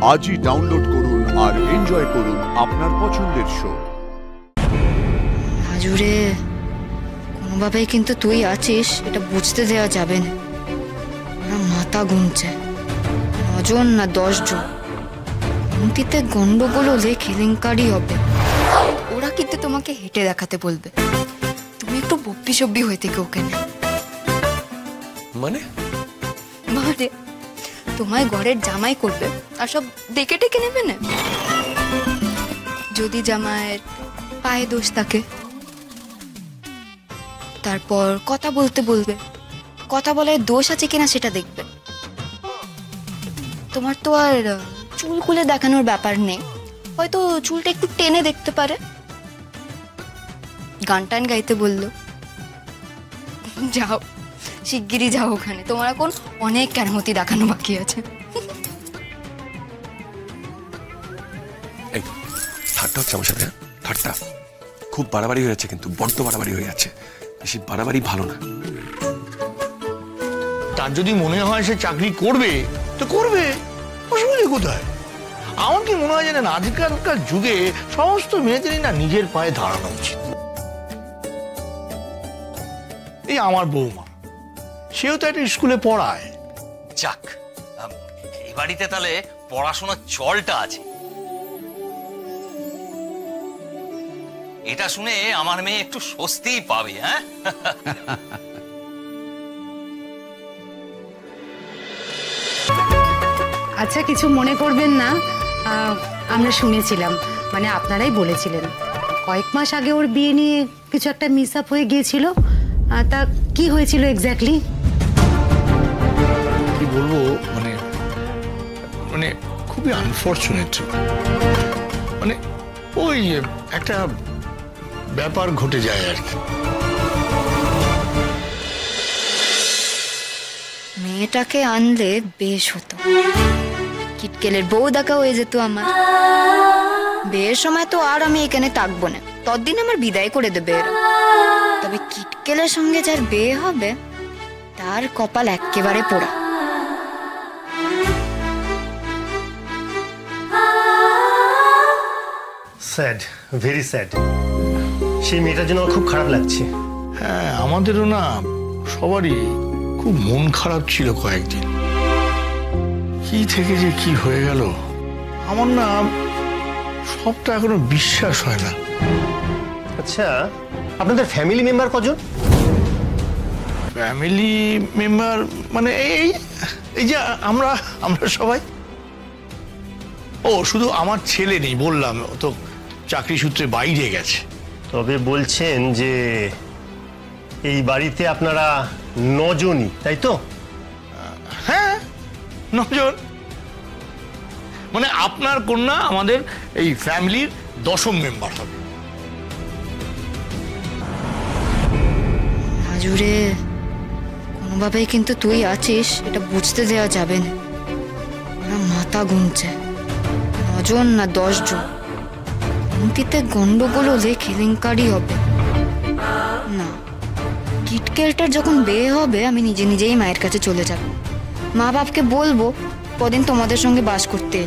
আজই ডাউনলোড করুন আর এনজয় করুন আপনার পছন্দের শো। হাজুরে কোনোভাবেই কিন্তু তুই আছিস এটা বুঝতে দেওয়া যাবে না। ওরা মাথা গুনছে, 9 জন না 10 জন। অন্তিতে গন্ডগোল হলে কেলেঙ্কারি হবে। ওরা কিন্তু তোমাকে হেঁটে দেখাতে বলবে, তুমি একটু বব্বি সব্বি হয়ে থেকে ওকে না। মানে তোমায় ঘরের জামাই করবে আর সব দেখে টেকে নেবে না। যদি জামাইয়ের পায়ে দোষ থাকে তারপর কথা বলতে বলবে, কথা বলার দোষ আছে কিনা সেটা দেখবে। তোমার তো আর চুল খুলে দেখানোর ব্যাপার নেই, হয়তো চুলটা একটু টেনে দেখতে পারে। গান টান গাইতে বললো, যাও শিগগিরই যাও ওখানে, তোমার এখন অনেক কেরামতি দেখানো বাকি আছে। এই ঠাট্টা হচ্ছে আমার সাথে, ঠাট্টা খুব বাড়াবাড়ি হয়ে যাচ্ছে, কিন্তু বড্ড বাড়াবাড়ি হয়ে যাচ্ছে। বেশি বাড়াবাড়ি ভালো না। তার যদি মনে হয় সে চাকরি করবে তো করবে, অসুবিধা কোথায়? আমার কি মনে হয় জানেন, আজকালকার যুগে সমস্ত মেয়েদেরই না নিজের পায়ে দাঁড়ানো উচিত। এই আমার বৌমা, সেও তো একটা স্কুলে পড়ায়। যাক, এই বাড়িতে তাহলে পড়াশোনার চলটা আছে। এটা শুনে আমার মেয়ে একটু স্বস্তি পাবে। হ্যাঁ, আচ্ছা, কিছু মনে করবেন না, আমরা শুনেছিলাম, মানে আপনারাই বলেছিলেন কয়েক মাস আগে ওর বিয়ে নিয়ে কিছু একটা মিস আপ হয়ে গিয়েছিল। তা কি হয়েছিল এক্স্যাক্টলি? কি বলবো, মানে মানে খুবই আনফরচুনেট। মানে ওই একটা ব্যাপার ঘটে যায় আর কি। মেয়েটাকে আনলে বেশ হতো, কিটকেলের বউ দেখা হয়ে যেত আমার। বিয়ের সময় তো আর আমি এখানে থাকবো না, ততদিন আমার বিদায় করে দেবে এরা। তবে কিটকেলের সঙ্গে যার বিয়ে হবে তার কপাল একেবারে পোড়া। Sad, very sad. সেই মেয়েটার জন্য আমার খুব খারাপ লাগছে। হ্যাঁ, আমাদেরও না সবারই খুব মন খারাপ ছিল কয়েকদিন। কি থেকে যে কি হয়ে গেল আমার না সবটা এখনো বিশ্বাস হয় না। আচ্ছা, আপনাদের ফ্যামিলি মেম্বার কজন? ফ্যামিলি মেম্বার মানে এই এই যে আমরা আমরা সবাই। ও শুধু আমার ছেলে নেই, বললাম ও তো চাকরি সূত্রে বাইরে গেছে। তবে বলছেন যে এই বাড়িতে আপনারা 9 জনই, তাই তো? হ্যাঁ, 9 জন। মানে আপনার কন্যা আমাদের এই ফ্যামিলির 10ম মেম্বার হবে। হাজুরে কোনোভাবেই কিন্তু তুই আছিস এটা বুঝতে দেওয়া যাবে না। ওরা মাথা গুনছে, 9 জন না 10 জন। অন্তিতে গন্ডগোল হলে কেলেঙ্কারি হবে না। কিটকেলটার যখন বিয়ে হবে আমি নিজে নিজেই মায়ের কাছে চলে যাব, মা বাপকে বলবো কদিন তোমাদের সঙ্গে বাস করতে।